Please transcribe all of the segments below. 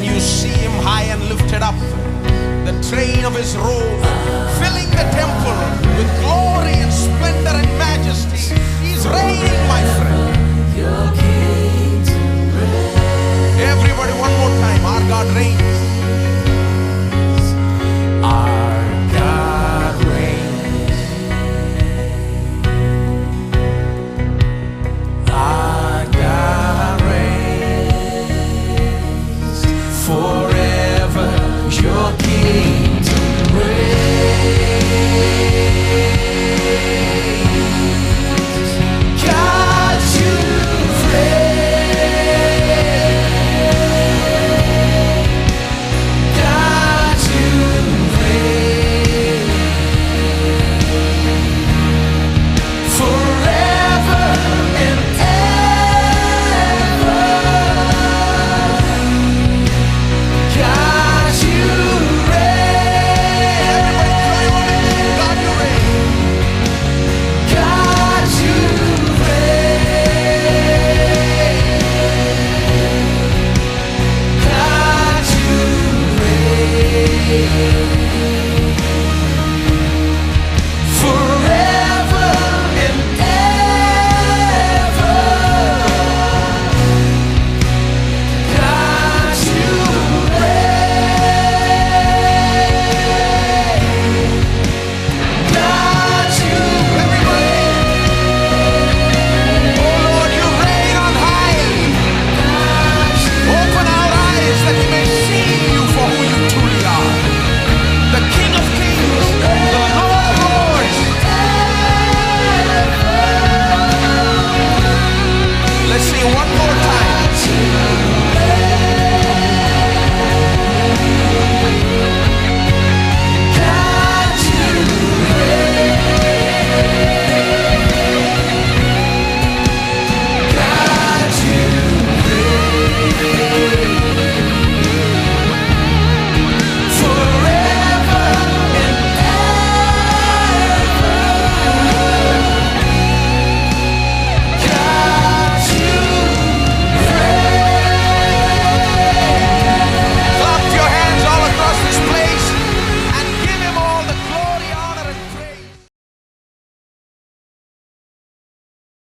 and you see him high and lifted up, the train of his robe filling the temple with glory and splendor and majesty. He's reigning, my friend. Everybody, one more time. Our God reigns. Our God reigns. Our God reigns. Forever your kingdom reigns. God, you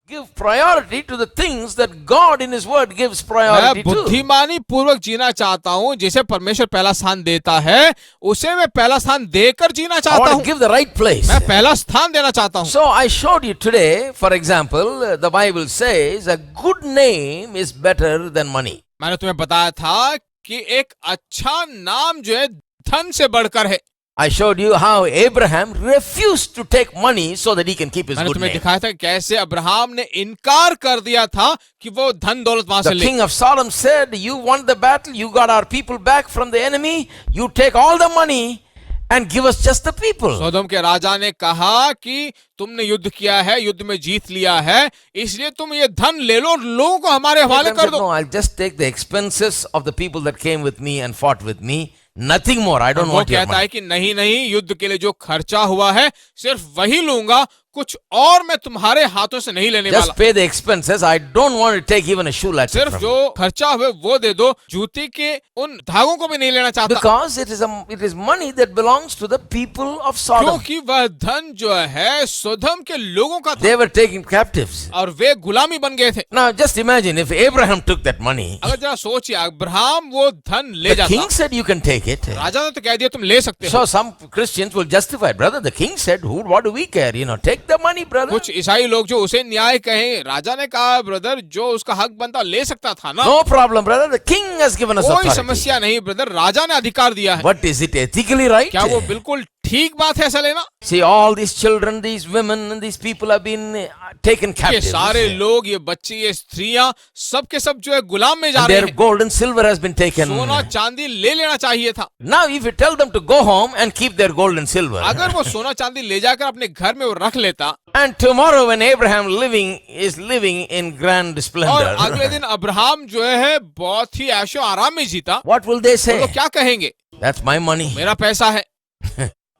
give priority to the things that God in His Word gives priority मैं बुद्धिमानी पूर्वक जीना चाहता हूँ, जिसे परमेश्वर पहला स्थान देता है उसे मैं पहला स्थान देकर जीना I चाहता want हूँ. to give the right place. मैं पहला स्थान देना चाहता हूँ. So I showed you today, for example, the Bible says a good name is better than money. मैंने तुम्हें बताया था कि एक अच्छा नाम जो है धन से बढ़कर है. I showed you how Abraham refused to take money so that he can keep his मैंने good तुम्हें name. दिखाया था कि कैसे अब्राहम ने इनकार कर दिया था कि वो धन दौलत वहां से The ले. king of Sodom said, you won the battle, you got our people back from the enemy, you take all the money and give us just the people. सोदोम के राजा ने कहा कि तुमने युद्ध किया है, युद्ध में जीत लिया है, इसलिए तुम ये धन ले लो, लोगों को हमारे हवाले Abraham कर said, दो. no, I'll just take the expenses of the people that came with me and fought with me. Nothing more. I don't वो want your कहता है money. कि नहीं नहीं, युद्ध के लिए जो खर्चा हुआ है सिर्फ वही लूंगा, कुछ और मैं तुम्हारे हाथों से नहीं लेने Just वाला. pay the expenses. I don't want to take even a shoe latchet सिर्फ from जो you. खर्चा हुए वो दे दो, जूती के उन धागों को भी नहीं लेना चाहता. Because it is money that belongs to the people of Sodom. क्योंकि वह धन जो है सोदम के लोगों का था They were taken captives. और वे गुलामी बन गए थे. Now just imagine if Abraham took that money. अगर जरा सोचिए, अब्राहम वो धन ले The जाता. king said you can take it. राजा ने तो कह दिया तुम ले सकते हो. So some Christians will justify it. Brother, the king said, what do we care? Take the money, brother. कुछ ईसाई लोग जो उसे न्याय कहें, राजा ने कहा ब्रदर जो उसका हक बनता ले सकता था ना. No problem, brother. The king has given us कोई authority. समस्या नहीं ब्रदर, राजा ने अधिकार दिया है. But is it ethically right? क्या वो बिल्कुल ठीक बात है ऐसा लेना? See, all these children, these women, and these people have been taken ये captive. सारे लोग, ये बच्चे, ये स्त्रियां, सब के सब जो है गुलाम में जा And रहे their हैं. gold and silver has been taken. सोना चांदी ले लेना चाहिए था. Now, if you tell them to go home and keep their gold and silver, अगर वो सोना चांदी ले जाकर अपने घर में वो रख लेता, and tomorrow when Abraham is living in grand और splendor, अगले दिन अब्राहम जो है बहुत ही ऐशो आराम में जीता, what will they वो say? लोग क्या कहेंगे? That's my money. मेरा पैसा है.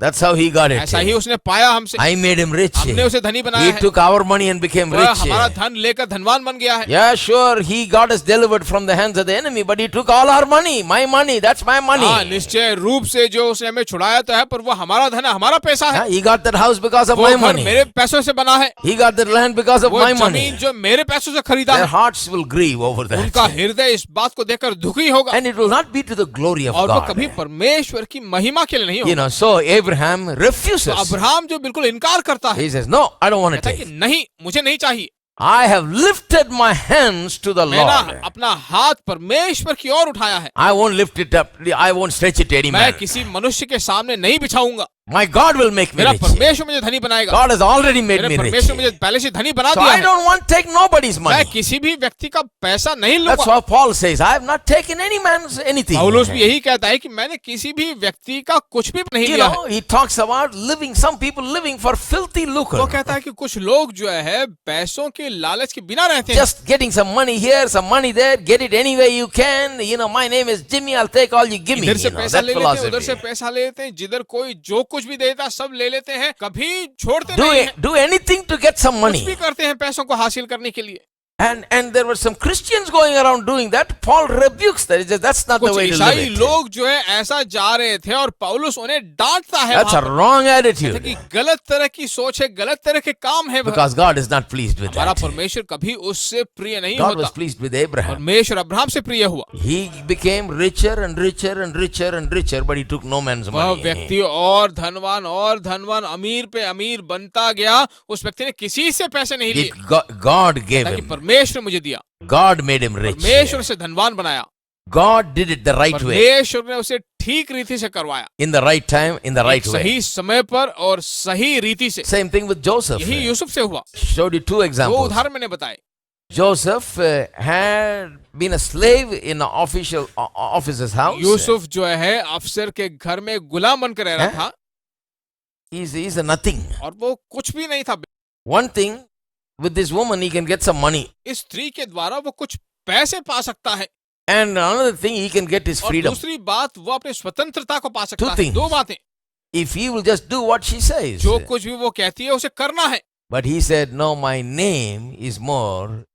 That's how he got it. ऐसा ही उसने पाया हमसे, I made him rich. हमने उसे धनी बनाया He है, took our money and became वह rich. हमारा धन लेकर धनवान बन गया है। Yeah, sure, he got us delivered from the hands of the enemy, but he took all our money. My money, that's my money. हाँ, निश्चय रूप से जो उसने हमें छुड़ाया तो है, पर वो हमारा धन है, हमारा पैसा है। Yeah, he got that house because of वो my घर money. मेरे पैसों से बना है, He got that land because of वो my money. जमीन जो मेरे पैसों से खरीदा Their है, hearts will grieve over उनका that. हृदय इस बात को देखकर दुखी होगा, And it will not be to the glory of और वो कभी God. परमेश्वर की महिमा के लिए नहीं You होगा। know, so Abraham refuses. Abraham जो बिल्कुल इनकार करता है, He says, no, I don't want to कहता है कि take. नहीं, मुझे नहीं चाहिए। I have lifted my hands to the मैंने Lord. अपना हाथ परमेश्वर की ओर उठाया है, I won't lift it up. I won't stretch it to any मैं man. किसी मनुष्य के सामने नहीं बिछाऊंगा। My God will make me मेरा rich. परमेश्वर मुझे धनी बनाएगा, God has already made मेरे me rich. परमेश्वर मुझे पहले से धनी बना So दिया I है। don't want to take nobody's मैं money. किसी भी व्यक्ति का पैसा नहीं That's लूंगा। what Paul says. I have not taken any man's anything. पौलुस भी यही कहता है कि मैंने किसी भी व्यक्ति का कुछ भी नहीं You लिया know, है। he talks about living, some people living for filthy lucre. वो कहता है कि कुछ लोग जो है पैसों के लालच के बिना रहते हैं, Just getting some money here, some money there, get it any way you can. You know, my name is Jimmy, I'll take all you give me. इधर से You know, पैसा that ले लेते हैं, उधर से philosophy. पैसा ले लेते हैं, जिधर कोई जो कुछ भी देता है सब ले लेते हैं, कभी छोड़ते Do, नहीं हैं, do anything to get some कुछ भी money. करते हैं पैसों को हासिल करने के लिए। And there were some Christians going around doing that. Paul rebukes that. He says, that's not the कुछ way to live ईसाई it. लोग जो है ऐसा जा रहे थे और पौलुस उन्हें डांटता है That's a वहां पर, wrong कहता attitude. कि गलत तरह की सोच है, गलत तरह के काम है वह। Because God is not pleased with हमारा that. परमेश्वर कभी उससे प्रिय नहीं God was होता। pleased with Abraham. परमेश्वर अब्राहम से प्रिय हुआ, He became richer and richer and richer and richer, but he took no man's वह money. व्यक्ति और धनवान अमीर पे अमीर बनता गया, उस व्यक्ति ने किसी से पैसे नहीं लिए, God gave ताकि him. परमेश्वर मुझे दिया, God made him rich. परमेश्वर से धनवान बनाया, God did it the right way. परमेश्वर ने उसे ठीक रीति से करवाया, In the right time, in the right way. सही समय पर और सही रीति से। Same thing with Joseph. यही यूसुफ से हुआ। Showed you two दो examples. उदाहरण मैंने बताए। Joseph had been a slave in an official officer's house. Yusuf जो है अफसर के घर में गुलाम बनकर रह रहा हैं? था, He's a nothing. और वो कुछ भी नहीं था। One thing, with this woman, he can get some money. इस स्त्री के द्वारा वो कुछ पैसे पा सकता है, And another thing, he can get his और freedom. दूसरी बात वो अपनी स्वतंत्रता को पा सकता Two है। things. दो बातें, If he will just do what she says. जो कुछ भी वो कहती है उसे करना है, But he said, no, my name is more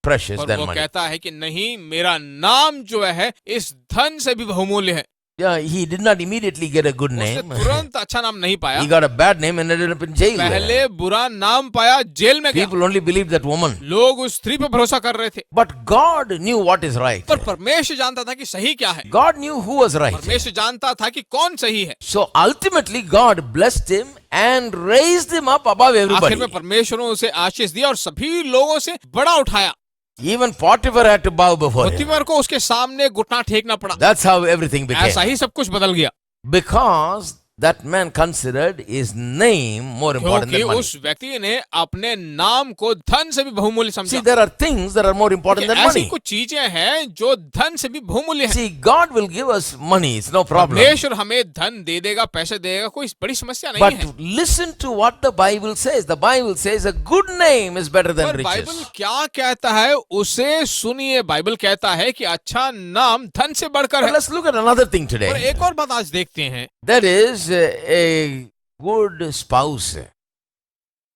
precious और than वो money. कहता है कि नहीं, मेरा नाम जो है इस धन से भी बहुमूल्य है। Yeah, he did not immediately get a good उसने name. तुरंत अच्छा नाम नहीं पाया, He got a bad name and ended up in jail. पहले बुरा नाम पाया, जेल में गया। People only believed that woman. लोग उस स्त्री पर भरोसा कर रहे थे, But God knew what is right. पर परमेश्वर जानता था कि सही क्या है। God knew who was right. परमेश्वर जानता था कि कौन सही है। So ultimately, God blessed him and raised him up above आखिर everybody. में परमेश्वर ने उसे आशीष दिया और सभी लोगों से बड़ा उठाया। Even Potiphar had to bow before him. पोतीफर को उसके सामने घुटना टेकना पड़ा। That's how everything ऐसा became. ही सब कुछ बदल गया, Because that man considered his name more important क्योंकि than money. उस व्यक्ति ने अपने नाम को धन से भी बहुमूल्य See, समझा। there are things that are more important than ऐसी money. कुछ चीजें हैं जो धन से भी बहुमूल्य है। See, God will give us money. It's no problem. परमेश्वर हमें धन दे देगा, पैसे देगा, कोई बड़ी समस्या नहीं But है। listen to what the Bible says. The Bible says a good name is better than पर बाइबल riches. क्या कहता है उसे सुनिए। बाइबल कहता है कि अच्छा नाम धन से बढ़कर But है। let's look at another thing और today. एक और बात आज देखते हैं, That is, a good spouse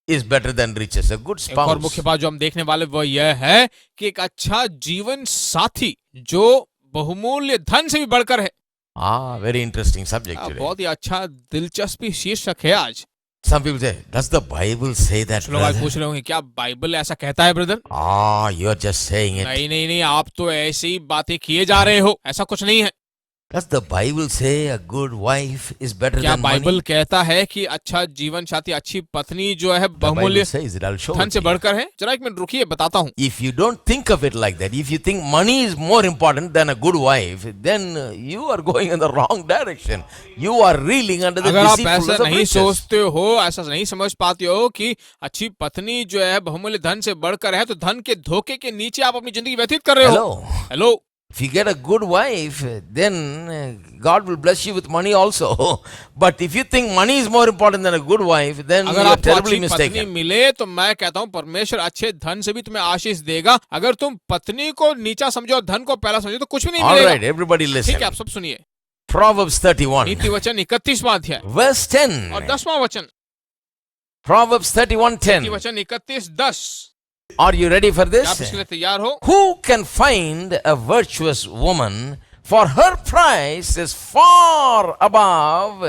is better than riches. A good एक और spouse. मुख्य बात जो हम देखने वाले वो यह है कि एक अच्छा जीवन साथी जो बहुमूल्य धन से भी बढ़कर है। Ah, very interesting subject today. बहुत ही अच्छा दिलचस्पी शीर्षक है आज। Some people say, does the Bible say that, लोग आज brother? पूछ रहे होंगे क्या बाइबल ऐसा कहता है brother? Ah, you're just saying it. नहीं, आप तो ऐसी ही बातें किए जा रहे हो, ऐसा कुछ नहीं है। Does the Bible say a good wife is better क्या than बाइबल money? कहता है कि अच्छा जीवन साथी, अच्छी पत्नी जो है The बहुमूल्य Bible says it. I'll show धन it से to you. बढ़कर है? जरा एक मिनट रुकिए, बताता हूँ। If you don't think of it like that, if you think money is more important than a good wife, then you are going in the wrong direction. You are reeling under the अगर आप deceitfulness ऐसा of नहीं riches. सोचते हो, ऐसा नहीं समझ पाते हो कि अच्छी पत्नी जो है बहुमूल्य धन से बढ़कर है, तो धन के धोखे के नीचे आप अपनी जिंदगी व्यतीत कर रहे हो। Hello. Hello, If you get a good wife, then God will bless you with money also. But if you think money is more important than a good wife, then अगर you are आपको terribly अच्छी पत्नी mistaken. मिले तो मैं कहता हूँ परमेश्वर अच्छे धन से भी तुम्हें आशीष देगा। अगर तुम पत्नी को नीचा समझो और धन को पहला समझो तो कुछ भी नहीं All मिलेगा। right, everybody ठीक listen. है, आप सब सुनिए। Proverbs 31, नीति वचन 31वां अध्याय verse 10. और 10वां वचन। Proverbs नीति 31:10. वचन 31:10। Are you ready for क्या आप this? इसके लिए तैयार हो? Who can find a virtuous woman? For her price is far above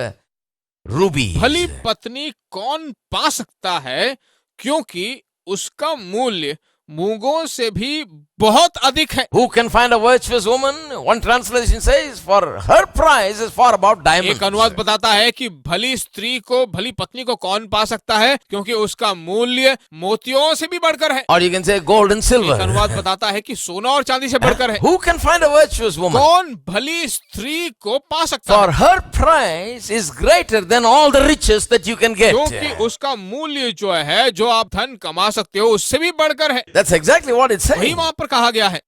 rubies. भली पत्नी कौन पा सकता है, क्योंकि उसका मूल्य मूंगों से भी बहुत अधिक है। Who can find a virtuous woman? One translation says, for her price is far above diamonds. एक अनुवाद बताता है कि भली स्त्री को, भली पत्नी को कौन पा सकता है, क्योंकि उसका मूल्य मोतियों से भी बढ़कर है। Or you can say gold and एक silver. अनुवाद बताता है कि सोना और चांदी से बढ़कर है। Who can find a virtuous woman? कौन भली स्त्री को पा सकता For है, her price is greater than all the riches that you can get. क्योंकि उसका मूल्य जो है, जो आप धन कमा सकते हो, उससे भी बढ़कर है। That's exactly what it's वही saying. वहां पर कहा गया है।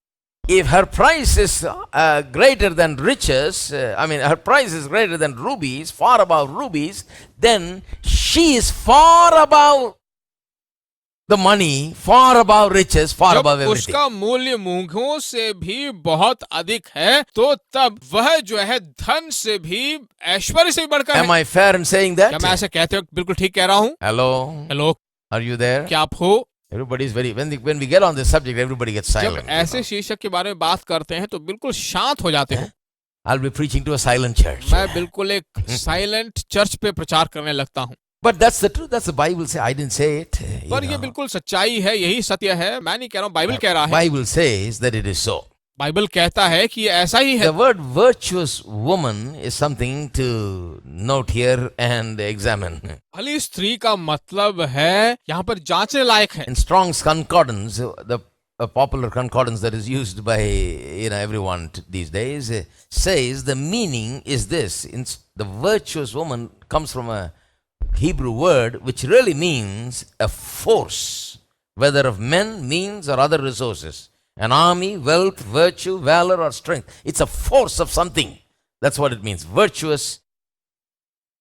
If her price is greater than riches, her price is greater than rubies, far above rubies, then she is far above the money, far above riches, far जब above everything. उसका मूल्य मूंगों से भी बहुत अधिक है, तो तब वह जो है धन से भी, ऐश्वर्य से भी बढ़कर Am है। I fair in saying that? क्या मैं ऐसे कहते हो बिल्कुल ठीक कह रहा हूँ? Hello? Hello, Are you there? क्या आप हो? Everybody's when we get on this subject, everybody gets जब silent. ऐसे शीर्षक के बारे में बात करते हैं तो बिल्कुल शांत हो जाते हैं। I'll be preaching to a silent church. मैं बिल्कुल एक साइलेंट चर्च पे प्रचार करने लगता हूँ। But that's the truth. That's the Bible say. I didn't say it. पर ये बिल्कुल सच्चाई है, यही सत्य है। मैं नहीं कह रहा हूँ, बाइबल कह रहा है। Bible says that it is so. Bible कहता है कि ये ऐसा ही है। The word virtuous woman is something to note here and examine. भली स्त्री का मतलब है यहाँ पर जांचने लायक है। In Strong's Concordance, the a popular concordance that is used by everyone these days, says the meaning is this: the virtuous woman comes from a Hebrew word which really means a force, whether of men, means, or other resources. An army, wealth, virtue, valor, or strength. It's a force of something. That's what it means. Virtuous.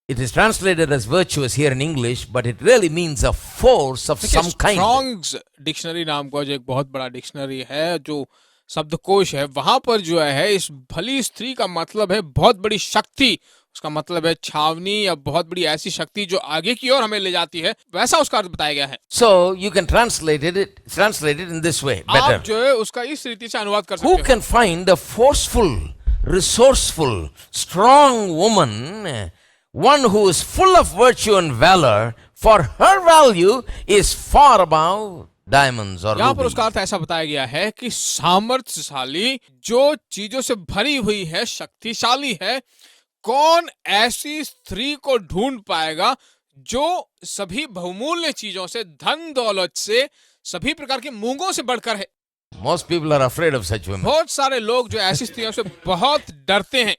It is translated as virtuous here in English, but it really means a force of some kind. Strongs dictionary नाम का जो एक बहुत बड़ा dictionary है, जो शब्दकोश है, वहां पर जो है इस भली स्त्री का मतलब है बहुत बड़ी शक्ति। उसका मतलब है छावनी या बहुत बड़ी ऐसी शक्ति जो आगे की ओर हमें ले जाती है, वैसा उसका अर्थ बताया गया है। So you can translate it in this way better. आप जो है उसका इस रीति से अनुवाद कर सकते Who हो। can find a forceful, resourceful, strong woman, one who is full of virtue and valor, for her value is far above diamonds or यहाँ पर rubies. उसका अर्थ ऐसा बताया गया है कि सामर्थ्यशाली, जो चीजों से भरी हुई है, शक्तिशाली है, कौन ऐसी स्त्री को ढूंढ पाएगा जो सभी बहुमूल्य चीजों से, धन दौलत से, सभी प्रकार के मूंगों से बढ़कर है। Most people are afraid of such women. बहुत सारे लोग जो ऐसी स्त्रियों से बहुत डरते हैं।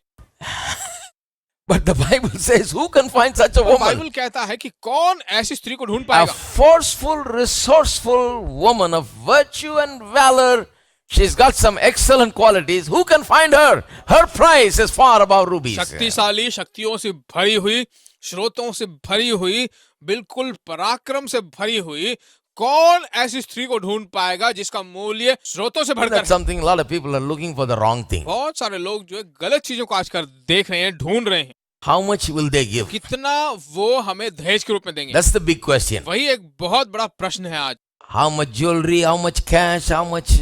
But the Bible says, who can find such a woman? Bible कहता है कि कौन ऐसी स्त्री को ढूंढ A पाएगा। forceful, resourceful woman of virtue and valor. She's got some excellent qualities. Who can find her? Her price is far above rubies. शक्तिशाली, शक्तियों से भरी हुई, स्रोतों से भरी हुई, बिल्कुल पराक्रम से भरी हुई, कौन ऐसी स्त्री को ढूंढ पाएगा जिसका मूल्य स्रोतों से बढ़कर That's है। something a lot of people are looking for the wrong thing. बहुत सारे लोग जो है गलत चीजों को आजकल देख रहे हैं, ढूंढ रहे हैं। How much will they give? कितना वो हमें दहेज के रूप में देंगे, That's the big question. वही एक बहुत बड़ा प्रश्न है आज। How much jewelry, how much cash, how much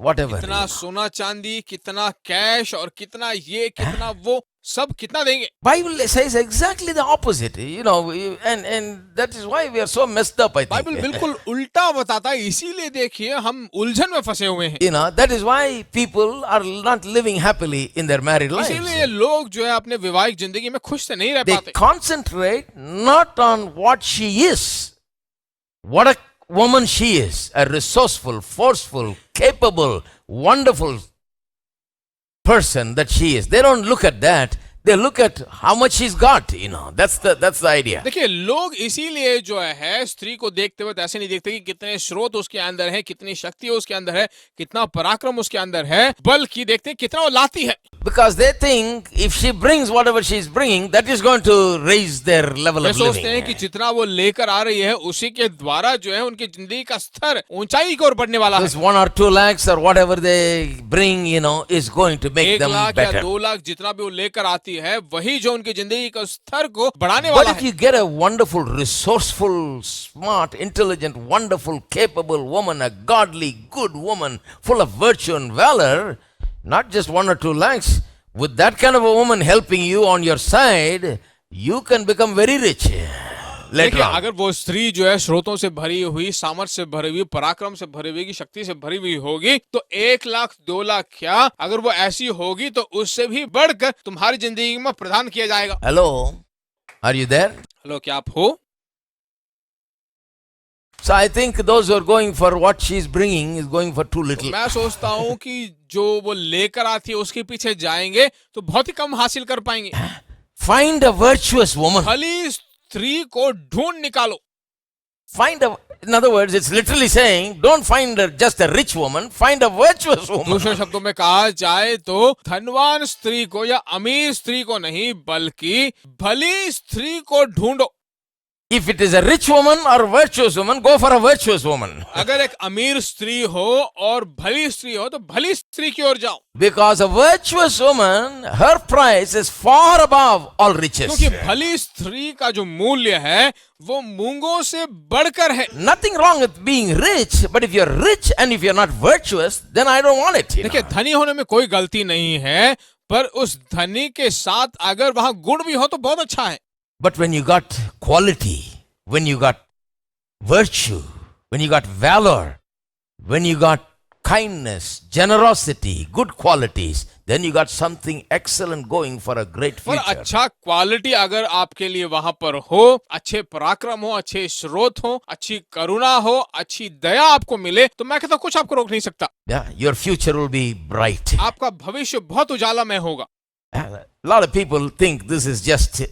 whatever. कितना सोना चांदी, कितना कैश, और कितना ये, कितना वो, सब कितना देंगे। Bible says exactly the opposite, and that is why we are so messed up, I think. Bible बिल्कुल उल्टा बताता है, इसीलिए देखिए हम उलझन में फंसे हुए हैं। That is why people are not living happily in their married lives. इसीलिए लोग जो है अपने वैवाहिक जिंदगी में खुश से नहीं रह They पाते। concentrate not on what she is, what a woman she is, a resourceful, forceful, capable, wonderful person that she is. They don't look at that. They look at how much she's got, That's the idea. देखिए, लोग इसीलिए जो है स्त्री को देखते हुए ऐसे नहीं देखते कि कितने स्रोत उसके अंदर है, कितनी शक्ति उसके अंदर है, कितना पराक्रम उसके अंदर है, बल्कि देखते हैं कितना वो लाती है। Because they think if she brings whatever she is bringing, that is going to raise their level way of सोचते हैं कि living. जितना वो लेकर आ रही है उसी के द्वारा जो है उनकी जिंदगी का स्तर ऊंचाई की ओर बढ़ने वाला है। This 1 or 2 lakhs or whatever they bring, is going to make 1 them lakh या better. 2 लाख जितना भी वो लेकर आती है वही जो उनकी जिंदगी के स्तर को बढ़ाने But वाला if है। you get a wonderful, resourceful, smart, intelligent, wonderful, capable woman, a godly, good woman, full of virtue and valor, not just 1 or 2 lakhs, with that kind of a woman helping you on your side, you can become very rich later देखिए on. अगर वो स्त्री जो है स्रोतों से भरी हुई, सामर्थ्य से भरी हुई, पराक्रम से भरी हुई, की शक्ति से भरी हुई होगी तो 1 लाख 2 लाख क्या, अगर वो ऐसी होगी तो उससे भी बढ़कर तुम्हारी जिंदगी में प्रदान किया जाएगा। Hello? Are you there? Hello, क्या आप हो? So I think those who are going for what she is bringing is going for too little. मैं सोचता हूँ कि जो वो लेकर आती है उसके पीछे जाएंगे तो बहुत ही कम हासिल कर पाएंगे। Find a virtuous woman. भली स्त्री को ढूंढ निकालो। In other words, it's literally saying, don't find just a rich woman, find a virtuous woman. दूसरे शब्दों में कहा जाए तो धनवान स्त्री को या अमीर स्त्री को नहीं बल्कि भली स्त्री को ढूंढो। If it is a rich woman or a virtuous woman, go for a virtuous woman. अगर एक अमीर स्त्री हो और भली स्त्री हो तो भली स्त्री की ओर जाओ। Because a virtuous woman, her price is far above all riches. क्योंकि भली स्त्री का जो मूल्य है वो मूंगों से बढ़कर है। Nothing wrong with being rich, but if you're rich and if you're not virtuous, then I don't want it. देखिए धनी होने में कोई गलती नहीं है, पर उस धनी के साथ अगर वहां गुण भी हो तो बहुत अच्छा है। But when you got quality, when you got virtue, when you got valor, when you got kindness, generosity, good qualities, then you got something excellent going for a great और future. अच्छा क्वालिटी अगर आपके लिए वहां पर हो, अच्छे पराक्रम हो, अच्छे स्रोत हो, अच्छी करुणा हो, अच्छी दया आपको मिले तो मैं कहता हूं कुछ आपको रोक नहीं सकता। Yeah, your future will be bright. आपका भविष्य बहुत उजालामय होगा। A lot of people think this is just,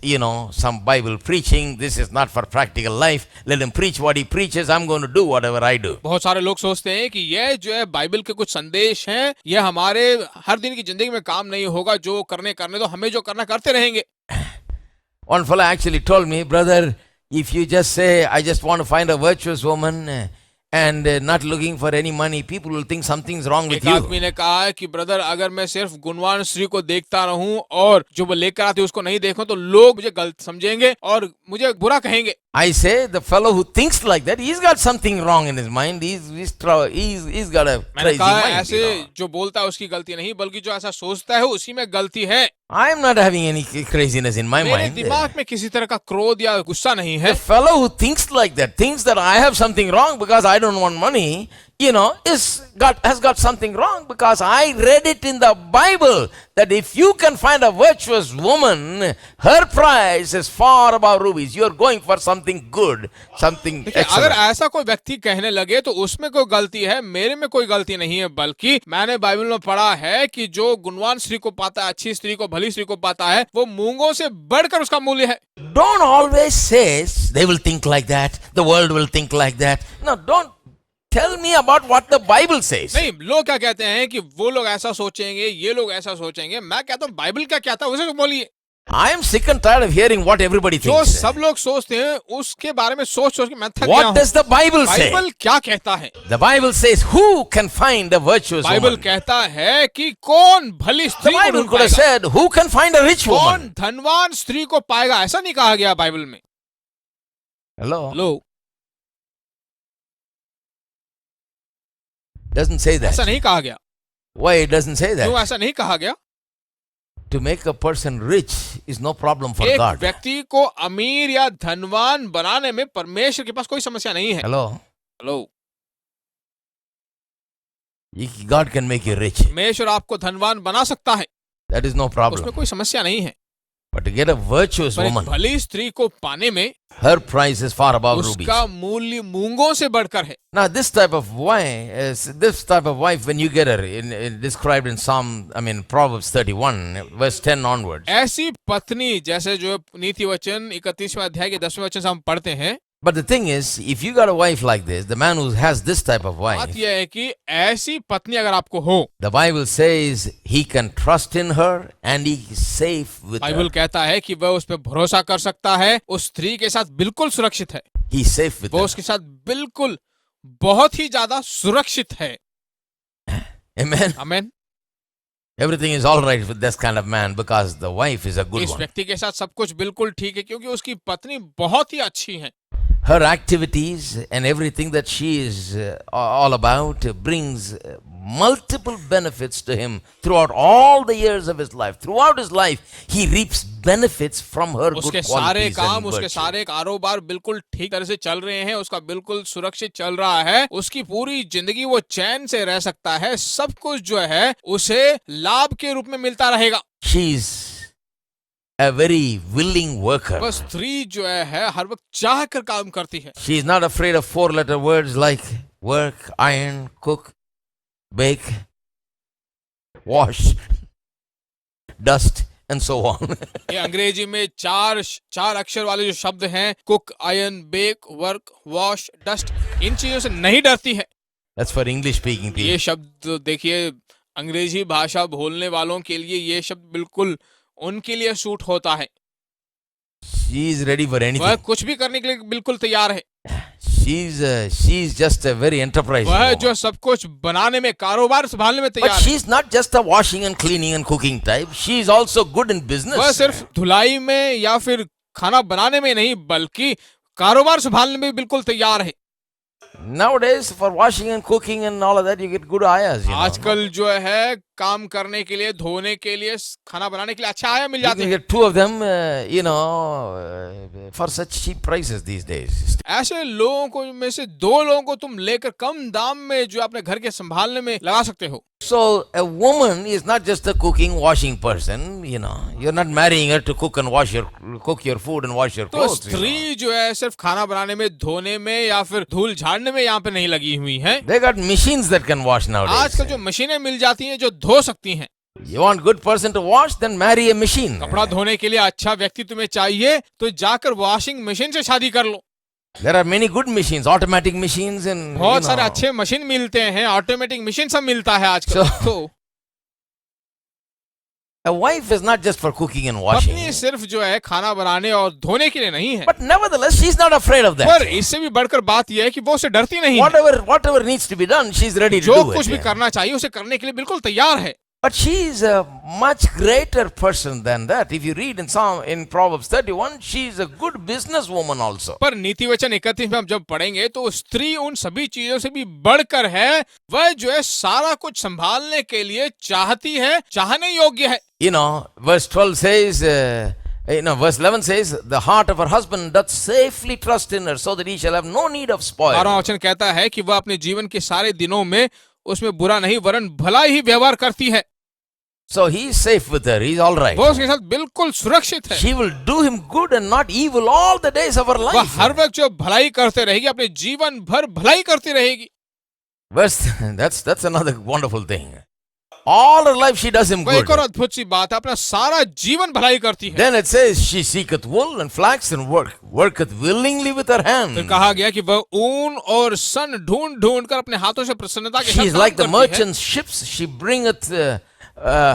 some Bible preaching. This is not for practical life. Let him preach what he preaches. I'm going to do whatever I do. बहुत सारे लोग सोचते हैं कि यह जो है बाइबल के कुछ संदेश हैं, यह हमारे हर दिन की जिंदगी में काम नहीं होगा, जो करने तो हमें जो करना करते रहेंगे। One fellow actually told me, brother, if you just say, I just want to find a virtuous woman and not looking for any money, people will think something's wrong with एक you. आदमी ने कहा है कि brother अगर मैं सिर्फ गुणवान स्त्री को देखता रहूं और जो वो लेकर आती है उसको नहीं देखूं तो लोग मुझे गलत समझेंगे और मुझे बुरा कहेंगे। I say the fellow who thinks like that, he's got something wrong in his mind. He's got a मैंने crazy कहा mind. ऐसे जो बोलता है उसकी गलती नहीं बल्कि जो ऐसा सोचता है उसी में गलती है। I am not having any craziness in my मेरे mind. दिमाग में किसी तरह का क्रोध या गुस्सा नहीं है। A fellow who thinks like that, thinks that I have something wrong because I don't want money, has got something wrong, because I read it in the Bible that if you can find a virtuous woman, her price is far above rubies. You are going for something good, something देखिए अगर excellent. ऐसा कोई व्यक्ति कहने लगे तो उसमें कोई गलती है, मेरे में कोई गलती नहीं है, बल्कि मैंने बाइबल में पढ़ा है कि जो गुणवान स्त्री को पाता है, अच्छी स्त्री को, भली स्त्री को पाता है, वो मूंगों से बढ़कर उसका मूल्य है। Don't always say they will think like that, the world will think like that. No, don't tell me about what the Bible says. नहीं, लोग क्या कहते हैं कि वो लोग ऐसा सोचेंगे, ये लोग ऐसा सोचेंगे। मैं कहता हूँ बाइबल क्या कहता है उसे तो बोलिए। I am sick and tired of hearing what everybody जो thinks. सब लोग सोचते हैं उसके बारे में सोच के मैं थक गया What हूँ। does the Bible say? Bible क्या कहता है? The Bible says, who can find a virtuous Bible woman? कहता है कि कौन भली The स्त्री को Bible ढूंढ could have पाएगा, said, who can find a rich कौन woman? धनवान स्त्री को पाएगा, ऐसा नहीं कहा गया बाइबल में। Hello? लोग Doesn't say ऐसा that. नहीं कहा गया। Why it doesn't say क्यों that? ऐसा नहीं कहा गया? To make a person rich is no problem for एक God. व्यक्ति को अमीर या धनवान बनाने में परमेश्वर के पास कोई समस्या नहीं है। Hello? Hello, God can make you rich. परमेश्वर आपको धनवान बना सकता है, That is no उसमें problem. कोई समस्या नहीं है। But to get a virtuous पर एक woman, भली स्त्री को पाने में her price is far above rubies. उसका मूल्य मूंगों से बढ़कर है। Now, this type of wife, when you get her, described in Proverbs 31, verse 10 onwards. ऐसी पत्नी जैसे जो नीति वचन 31वें अध्याय के 10वें वचन से हम पढ़ते हैं, But the thing is, if you got a wife like this, the man who has this type of बात wife, यह है कि ऐसी पत्नी अगर आपको हो, the Bible says he can trust in her and he is safe with her. Bible कहता है कि वह उस पर भरोसा कर सकता है, उस स्त्री के साथ बिल्कुल सुरक्षित है, He is safe with वो her. उसके साथ बिल्कुल बहुत ही ज्यादा सुरक्षित है। Amen. आमीन। Everything is all right with this kind of man because the wife is a good इस one. व्यक्ति के साथ सब कुछ बिल्कुल ठीक है क्योंकि उसकी पत्नी बहुत ही अच्छी है। Her activities and everything that she is all about brings multiple benefits to him throughout all the years of his life. Throughout his life, he reaps benefits from her good उसके सारे qualities काम, and उसके virtues. सारे कारोबार बिल्कुल ठीक तरह से चल रहे हैं, उसका बिल्कुल सुरक्षित चल रहा है, उसकी पूरी जिंदगी वो चैन से रह सकता है, सब कुछ जो है उसे लाभ के रूप में मिलता रहेगा। She's a very willing worker. बस स्त्री जो है हर वक्त चाह कर काम करती है। She is not afraid of four-letter words like work, iron, cook, bake, wash, dust, and so on. ये अंग्रेजी में चार अक्षर वाले जो शब्द हैं, cook, iron, bake, work, wash, dust, इन चीजों से नहीं डरती है। That's for English-speaking people. ये शब्द देखिए, अंग्रेजी भाषा बोलने वालों के लिए ये शब्द बिल्कुल उनके लिए सूट होता है। She is ready for वह anything. कुछ भी करने के लिए बिल्कुल तैयार है। She's just a very enterprising वह woman. जो सब कुछ बनाने में, कारोबार संभालने में But तैयार है। she's not just a washing and cleaning and cooking type. She is also good in वह business. सिर्फ धुलाई में या फिर खाना बनाने में नहीं, बल्कि कारोबार संभालने में भी बिल्कुल तैयार है। Nowadays, for washing and cooking and all of that, you get good ayahs. You know. आजकल जो है काम करने के लिए, धोने के लिए, खाना बनाने के लिए अच्छा आया मिल You जाते can हैं। get two of them, for such cheap prices these days. ऐसे लोगों को में से दो लोगों को तुम लेकर कम दाम में जो अपने घर के संभालने में लगा सकते हो। So a woman is not just a cooking, washing person. You're not marrying her to cook your food and wash your तो clothes. स्त्री जो है सिर्फ खाना बनाने में, धोने में या फिर धूल झाड़ने में यहाँ पे नहीं लगी हुई है। They got machines that can wash nowadays. आजकल जो मशीनें मिल जाती हैं जो धो सकती हैं। You want good person to wash, then marry a machine. कपड़ा धोने के लिए अच्छा व्यक्ति तुम्हें चाहिए तो जाकर वॉशिंग मशीन से शादी कर लो। There are many good machines, automatic machines, and बहुत सारे अच्छे मशीन मिलते हैं, ऑटोमेटिक मशीन सब मिलता है आजकल। तो a wife is not just for cooking and washing. पत्नी सिर्फ जो है खाना बनाने और धोने के लिए नहीं है, But nevertheless, she's not afraid of पर that. इससे भी बढ़कर बात यह है कि वो उसे डरती नहीं है। Whatever needs to be done, she's ready to जो do कुछ भी it. करना चाहिए उसे करने के लिए बिल्कुल तैयार है। But she is a much greater person than that. If you read in Proverbs 31, she is a good businesswoman also. पर नीति वचन 31 में हम जब पढ़ेंगे तो स्त्री उन सभी चीजों से भी बढ़कर है। वह जो है सारा कुछ संभालने के लिए चाहती है, चाहने योग्य है। Verse 12 says, verse 11 says, the heart of her husband doth safely trust in her, so that he shall have no need of spoil. 12वां वचन कहता है कि वह अपने जीवन के सारे दिनों में उसमें बुरा नहीं वरन भला ही व्यवहार करती है। So he is safe with her. He's all right. वो उसके साथ बिल्कुल सुरक्षित है। She will do him good and not evil all the days of her वह life. हर वक्त जो भलाई करते रहेगी, अपने जीवन भर भलाई करती रहेगी। That's another wonderful thing. All her life she does him वह good. एक और अद्भुत सी बात है, अपना सारा जीवन भलाई करती है। Then it says she seeketh wool and flax and worketh willingly with her hand. फिर कहा गया कि वह ऊन और सन ढूंढ कर अपने हाथों से प्रसन्नता के She साथ is काम like the करती है। merchant's ships. She bringeth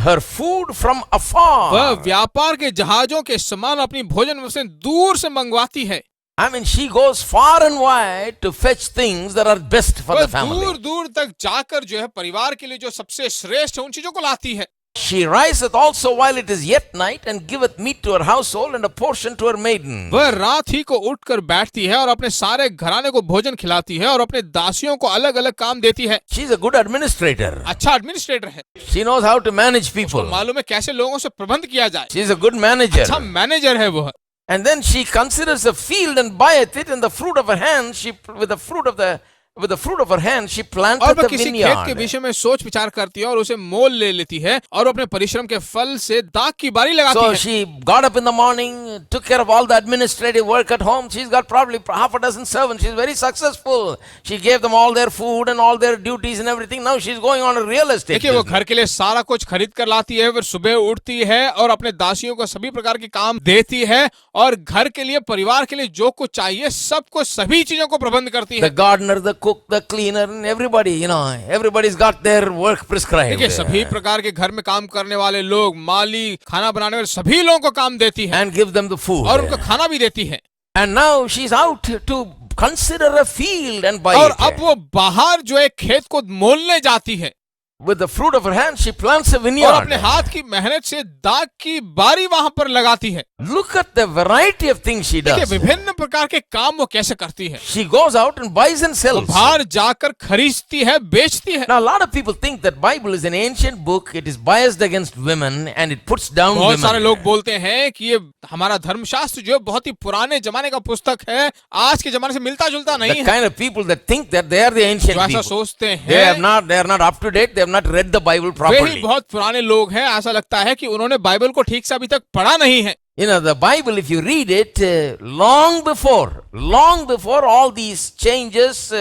her food from afar. वह व्यापार के जहाजों के समान अपनी भोजन वस्तुएं दूर से मंगवाती है। I mean, she goes far and wide to fetch things that are best for the वह family. दूर दूर तक जाकर जो है परिवार के लिए जो सबसे श्रेष्ठ है उन चीजों को लाती है। She riseth also while it is yet night and giveth meat to her household and a portion to her maiden. वह रात ही को उठकर बैठती है और अपने सारे घराने को भोजन खिलाती है और अपने दासियों को अलग अलग काम देती है। She's a good administrator. अच्छा एडमिनिस्ट्रेटर है, She knows how to manage people. मालूम है कैसे लोगों से प्रबंध किया जाए। She's a good manager. अच्छा मैनेजर है वह। And then she considers a field and buyeth it, and the fruit of her hand, with the fruit of her hand, she और planteth वह a किसी खेत के vineyard. विषय में सोच विचार करती है और उसे मोल ले लेती है और अपने परिश्रम के फल से दाख की बारी लगाती So है। she got up in the morning, took care of all the administrative work at home. She's got probably half a dozen servants. She's very successful. She gave them all their food and all their duties and everything. Now she's going on a real estate देखिए वो business. घर के लिए सारा कुछ खरीद कर लाती है, फिर सुबह उठती है और अपने दासियों को सभी प्रकार के काम देती है और घर के लिए, परिवार के लिए जो कुछ चाहिए सब कुछ, सभी चीजों को प्रबंध करती The है। gardener, the cook, the cleaner, and everybody, everybody's got their work prescribed. देखिए सभी प्रकार के घर में काम करने वाले लोग, माली, खाना बनाने वाले सभी लोगों को काम देती है And give them the food. और उनको खाना भी देती है। And now she's out to consider a field and buy और it. अब वो बाहर जो है खेत को मोलने जाती है With the fruit of her hand, she plants a और vineyard. अपने हाथ की मेहनत से दाग की बारी वहां पर लगाती है। Look at the variety of things she देखिए does. विभिन्न प्रकार के काम वो कैसे करती है। She goes out and buys and वो sells. बाहर जाकर खरीदती है, बेचती है। Now, a lot of people think that Bible is an ancient book. It is biased against women and it puts down बहुत सारे women. लोग बोलते हैं कि ये हमारा धर्मशास्त्र जो है बहुत ही पुराने जमाने का पुस्तक है, आज के जमाने से मिलता जुलता The नहीं है। kind of people that think that they are the ancient जो ऐसा people. सोचते They हैं are not up to date. They have not read the Bible way he properly. बहुत पुराने लोग हैं। ऐसा लगता है कि उन्होंने बाइबल को ठीक से अभी तक पढ़ा नहीं है। The Bible, if you read it, long before all these changes,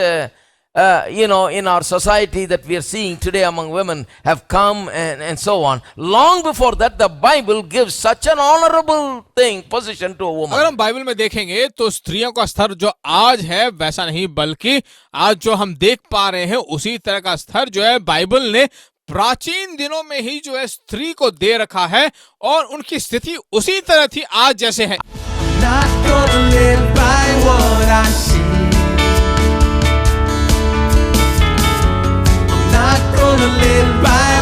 in our society that we are seeing today among women have come and so on. Long before that, the Bible gives such an honorable position to a woman. अगर हम Bible में देखेंगे तो स्त्रियों का स्तर जो आज है वैसा नहीं, बल्कि आज जो हम देख पा रहे हैं उसी तरह का स्तर जो है बाइबल ने प्राचीन दिनों में ही जो है स्त्री को दे रखा है और उनकी स्थिति उसी तरह थी आज जैसे है। Not gonna live by what I see. I'm not gonna live by